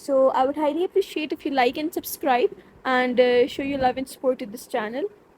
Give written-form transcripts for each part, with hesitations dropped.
So I would highly appreciate if you like and subscribe and show your love and support to this channel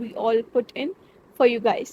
we all put in for you guys.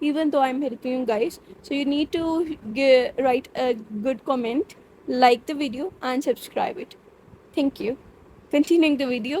even though I'm helping you guys, so you need to write a good comment, like the video and subscribe it. Thank you. Continuing the video,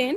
10,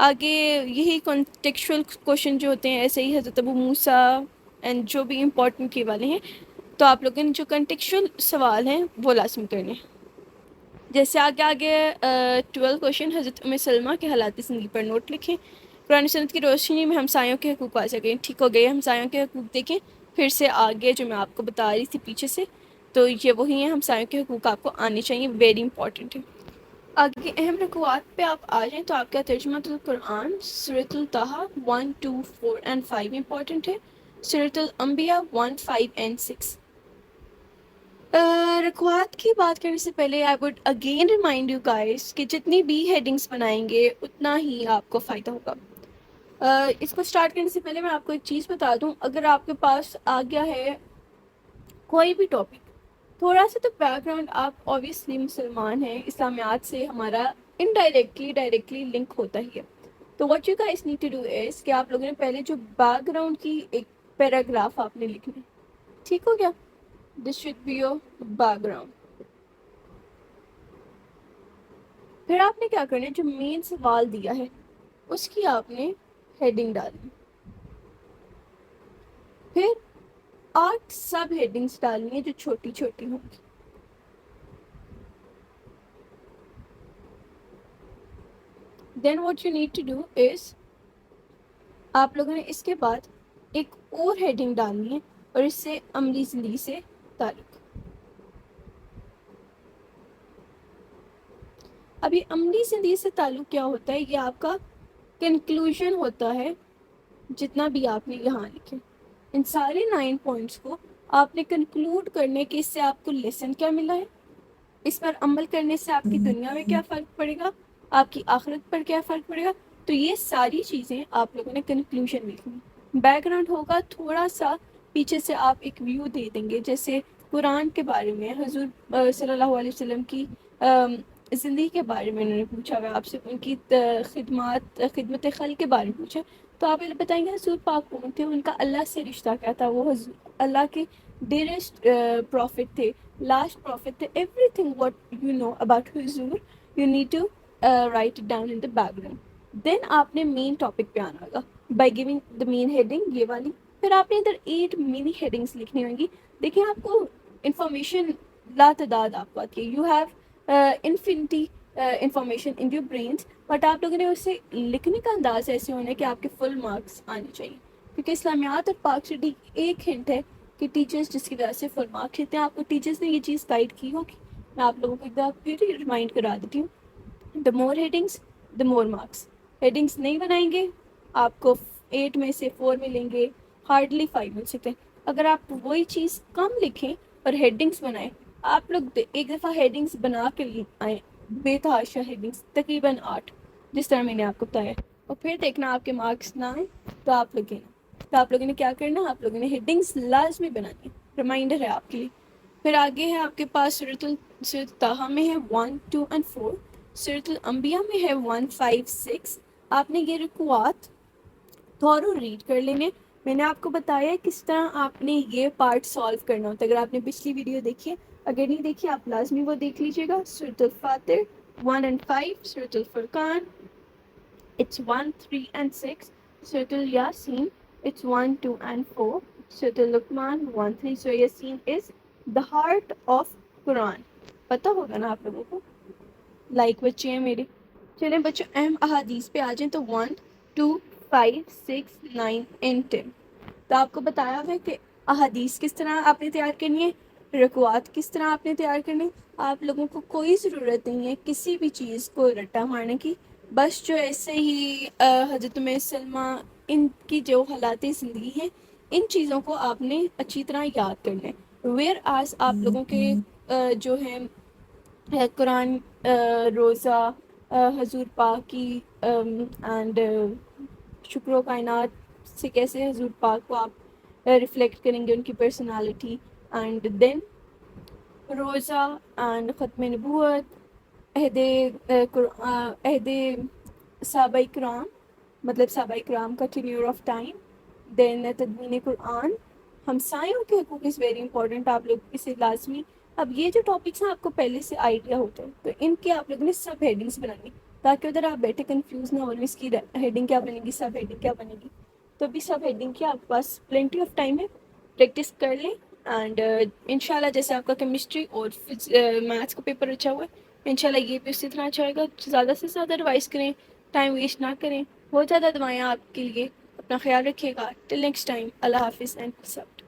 آگے یہی contextual question جو ہوتے ہیں ایسے ہی حضرت ابو موسیٰ and جو بھی important کے والے ہیں، تو آپ لوگوں نے جو کنٹیکچوئل سوال ہیں وہ لازم کرنے ہیں. جیسے آگے 12 کوشچن حضرت ام سلمہ کے حالات زندگی پر نوٹ لکھیں. قرآن و سنت کی روشنی میں ہمسایوں کے حقوق واضح کریں. ٹھیک ہو گئے، ہمسایوں کے حقوق دیکھیں پھر سے آگے جو میں آپ کو بتا رہی تھی پیچھے سے، تو یہ وہی ہیں ہمسایوں کے حقوق آپ کو آنے چاہیے، ویری امپورٹنٹ ہے. آگے اہم رکوعات پہ آپ آ جائیں تو آپ کا ترجمہ القرآن سورۃ الطٰہٰ 1، 2، 4 اینڈ 5 امپورٹنٹ ہے. سورۃ الانبیاء 1، 5 اینڈ 6. رکوعات کی بات کرنے سے پہلے I would again remind you guys کہ جتنی بھی ہیڈنگس بنائیں گے اتنا ہی آپ کو فائدہ ہوگا. اس کو سٹارٹ کرنے سے پہلے میں آپ کو ایک چیز بتا دوں، اگر آپ کے پاس آ گیا ہے کوئی بھی ٹاپک، تھوڑا سا تو بیک گراؤنڈ، آپ اوبیسلی مسلمان ہیں، اسلامیات سے ہمارا انڈائریکٹلی ڈائریکٹلی لنک ہوتا ہی ہے. تو what you guys need to do is کہ آپ لوگوں نے پہلے جو بیک گراؤنڈ کی ایک پیراگراف آپ نے لکھنا ہے. ٹھیک ہو گیا؟ This should be your background. پھر آپ نے کیا کرنا ہے، جو مین سوال دیا ہے اس کی آپ نے ہیڈنگ ڈالنی. پھر 8 سب ہیڈنگس ڈالنی ہے جو چھوٹی چھوٹی ہوں گی. Then what you need to do is آپ لوگوں نے اس کے بعد ایک اور ہیڈنگ ڈالنی ہے اور اس سے عملی زندگی سے تعلق. ابھی عملی زندگی سے تعلق کیا ہوتا ہے، یہ آپ کا کنکلوژن ہوتا ہے. جتنا بھی آپ نے یہاں لکھے ان سارے 9 پوائنٹس کو آپ نے کنکلوڈ کرنے کے، اس سے آپ کو لیسن کیا ملا ہے، اس پر عمل کرنے سے آپ کی دنیا میں کیا فرق پڑے گا، آپ کی آخرت پر کیا فرق پڑے گا. تو یہ ساری چیزیں آپ لوگوں نے کنکلوژن میں لکھنی. بیک گراؤنڈ ہوگا تھوڑا سا پیچھے سے آپ ایک ویو دے دیں گے، جیسے قرآن کے بارے میں، حضور صلی اللہ علیہ وسلم کی زندگی کے بارے میں انہوں نے پوچھا ہوا آپ سے، ان کی خدمت خلق کے بارے میں پوچھا، تو آپ بتائیں گے حضور پاک کون تھے، ان کا اللہ سے رشتہ کیا تھا، وہ حضور اللہ کے ڈیئرسٹ پروفٹ تھے، لاسٹ پروفٹ تھے. Everything what you know about حضور you need to write it down in the background. Then آپ نے مین ٹاپک پہ آنا ہوگا by giving the main heading یہ والی. پھر آپ نے ادھر 8 منی ہیڈنگس لکھنی ہوں گی. دیکھیں آپ کو انفارمیشن لا تعداد آپ کو آتی ہے، you have infinity information in your brains, but آپ لوگوں نے اسے لکھنے کا انداز ایسے ہونا ہے کہ آپ کے فل مارکس آنے چاہیے. کیونکہ اسلامیات اور پاک اسٹڈی ایک ہنٹ ہے کہ ٹیچرز جس کی وجہ سے فل مارکس لیتے ہیں، آپ کو ٹیچرز نے یہ چیز گائڈ کی ہوگی. میں آپ لوگوں کو ایک دفعہ پھر ریمائنڈ کرا دیتی ہوں، دا مور ہیڈنگس دا مور مارکس. ہیڈنگس نہیں بنائیں گے آپ کو 8 میں سے 4 ملیں گے، ہارڈلی 5 مل سکتے ہیں. اگر آپ وہی چیز کم لکھیں اور ہیڈنگس بنائیں، آپ لوگ ایک دفعہ ہیڈنگس بنا کے آئیں بے تحاشا ہیڈنگس تقریباً 8، جس طرح میں نے آپ کو بتایا، اور پھر دیکھنا آپ کے مارکس نہ آئیں تو آپ لوگوں نے کیا کرنا، آپ لوگوں نے ہیڈنگس لازمی بنانی ہے. ریمائنڈر ہے آپ کے لیے. پھر آگے ہے آپ کے پاس سورۃ الطٰہٰ میں ہے 1، 2 اینڈ 4. سورۃ الانبیاء میں ہے 1، 5، 6. آپ نے یہ رکوعات تھورو ریڈ کر لینے. میں نے آپ کو بتایا کس طرح آپ نے یہ پارٹ سالو کرنا ہوتا ہے. اگر آپ نے پچھلی ویڈیو دیکھی ہے، اگر نہیں دیکھی آپ لازمی وہ دیکھ لیجیے گا. سورۃ الفاتر 1 اینڈ 5، سورۃ الفرقان اٹس 1، 3 اینڈ 6، سورۃ الیاسین اٹس 1، 2 اینڈ 4، سورۃ اللقمان 1، 3. سورۃ یاسین از دا ہارٹ آف قرآن. پتہ ہوگا نا آپ لوگوں کو، لائک بچے ہیں میرے. چلیں بچوں اہم احادیث پہ آ جائیں تو 1، 2، 5، 6، 9 اینڈ 10. تو آپ کو بتایا ہے کہ احادیث کس طرح آپ نے تیار کرنی ہے، رکوعات کس طرح آپ نے تیار کرنی. آپ لوگوں کو کوئی ضرورت نہیں ہے کسی بھی چیز کو رٹا مارنے کی، بس جو ایسے ہی حضرت ام سلمہ ان کی جو حالات زندگی ہیں ان چیزوں کو آپ نے اچھی طرح یاد کرنا ہے. ویئر آج آپ لوگوں کے جو ہیں قرآن، روزہ، حضور پاک کی اینڈ شکر و کائنات سے کیسے حضور پاک کو آپ ریفلیکٹ کریں گے، ان کی پرسنالٹی، اینڈ دین روزہ اینڈ ختم نبوت، عہد صحابہ کرام، مطلب صحابہ کرام کا ٹینیور آف ٹائم، دین تدوین قرآن، ہمسایوں کے حقوق از ویری امپورٹنٹ. آپ لوگ اسے لازمی، اب یہ جو ٹاپکس ہیں آپ کو پہلے سے آئیڈیا ہوتا ہے تو ان کے آپ لوگوں نے سب ہیڈنگس بنانی. تاکہ ادھر آپ بیٹھے کنفیوز نہ ہو اس کی ہیڈنگ کیا بنے گی، سب ہیڈنگ کیا بنے گی. تو ابھی سب ہیڈنگ کی آپ کے پاس پلینٹی آف ٹائم ہے، پریکٹس کر لیں. اینڈ انشاءاللہ جیسے آپ کا کیمسٹری اور میتھس کا پیپر اچھا ہوا ہے، انشاءاللہ یہ بھی اسی طرح اچھا ہوئے گا. زیادہ سے زیادہ ریوائز کریں، ٹائم ویسٹ نہ کریں. بہت زیادہ دعائیں آپ کے لیے. اپنا خیال رکھیے گا. ٹل نیکسٹ ٹائم، اللہ حافظ اینڈ پیس آؤٹ.